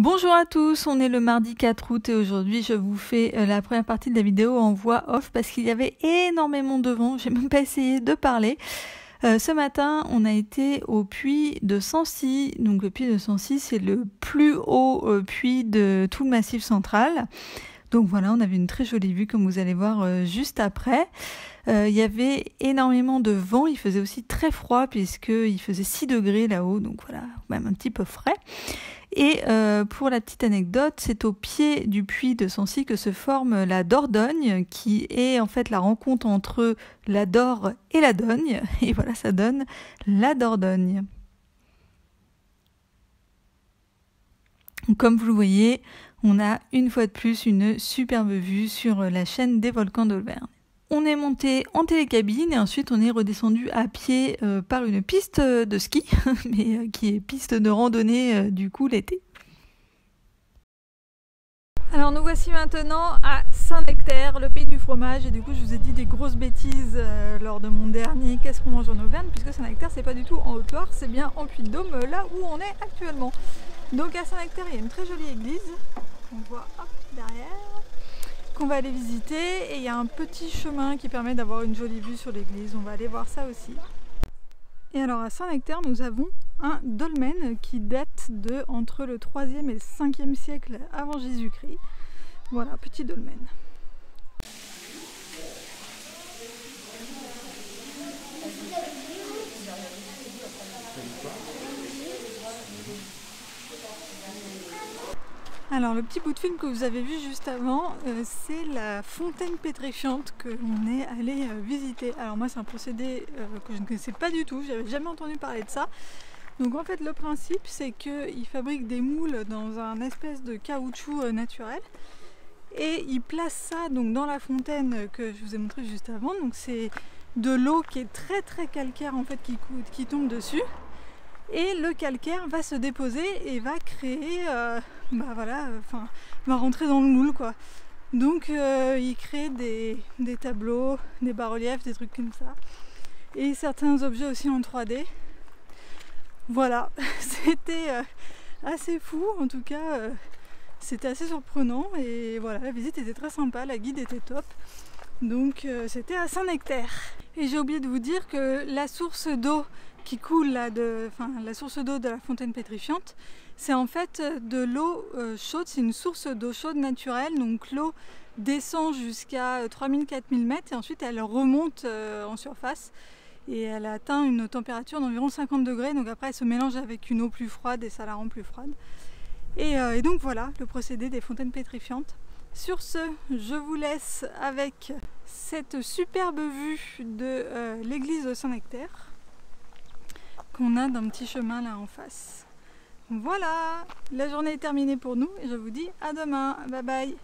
Bonjour à tous, on est le mardi 4 août et aujourd'hui je vous fais la première partie de la vidéo en voix off parce qu'il y avait énormément de vent, j'ai même pas essayé de parler. Ce matin on a été au puits de Sancy, donc le puits de Sancy c'est le plus haut puits de tout le Massif central. Donc voilà, on avait une très jolie vue comme vous allez voir juste après. Il y avait énormément de vent, il faisait aussi très froid puisqu'il faisait 6 degrés là-haut, donc voilà, même un petit peu frais. Et pour la petite anecdote, c'est au pied du puits de Sancy que se forme la Dordogne, qui est en fait la rencontre entre la Dor et la Dogne. Et voilà, ça donne la Dordogne. Comme vous le voyez, on a une fois de plus une superbe vue sur la chaîne des volcans d'Auvergne. On est monté en télécabine et ensuite on est redescendu à pied par une piste de ski, mais qui est piste de randonnée du coup l'été. Alors nous voici maintenant à Saint-Nectaire, le pays du fromage, et du coup je vous ai dit des grosses bêtises lors de mon dernier Qu'est-ce qu'on mange en Auvergne, puisque Saint-Nectaire c'est pas du tout en Haute-Loire, c'est bien en Puy-de-Dôme, là où on est actuellement. Donc à Saint-Nectaire il y a une très jolie église, qu'on voit hop, derrière, qu'on va aller visiter, et il y a un petit chemin qui permet d'avoir une jolie vue sur l'église, on va aller voir ça aussi. Et alors à Saint-Nectaire nous avons un dolmen qui date de entre le 3e et le 5e siècle avant Jésus-Christ. Voilà, petit dolmen. Alors le petit bout de film que vous avez vu juste avant, c'est la fontaine pétrifiante que l'on est allé visiter. Alors moi c'est un procédé que je ne connaissais pas du tout, j'avais jamais entendu parler de ça. Donc en fait le principe c'est qu'ils fabriquent des moules dans un espèce de caoutchouc naturel et ils placent ça donc dans la fontaine que je vous ai montré juste avant. Donc c'est de l'eau qui est très calcaire en fait qui tombe dessus. Et le calcaire va se déposer et va créer, va rentrer dans le moule quoi. Donc il crée des tableaux, des bas-reliefs, des trucs comme ça. Et certains objets aussi en 3D. Voilà, c'était assez fou, en tout cas c'était assez surprenant et voilà, la visite était très sympa, la guide était top. Donc c'était à Saint-Nectaire. Et j'ai oublié de vous dire que la source d'eau qui coule là, la source d'eau de la fontaine pétrifiante, c'est en fait de l'eau chaude, c'est une source d'eau chaude naturelle, donc l'eau descend jusqu'à 3000-4000 mètres et ensuite elle remonte en surface et elle atteint une température d'environ 50 degrés, donc après elle se mélange avec une eau plus froide et ça la rend plus froide. Et donc voilà le procédé des fontaines pétrifiantes. Sur ce, je vous laisse avec cette superbe vue de l'église de Saint-Nectaire qu'on a d'un petit chemin là en face. Voilà, la journée est terminée pour nous et je vous dis à demain. Bye bye.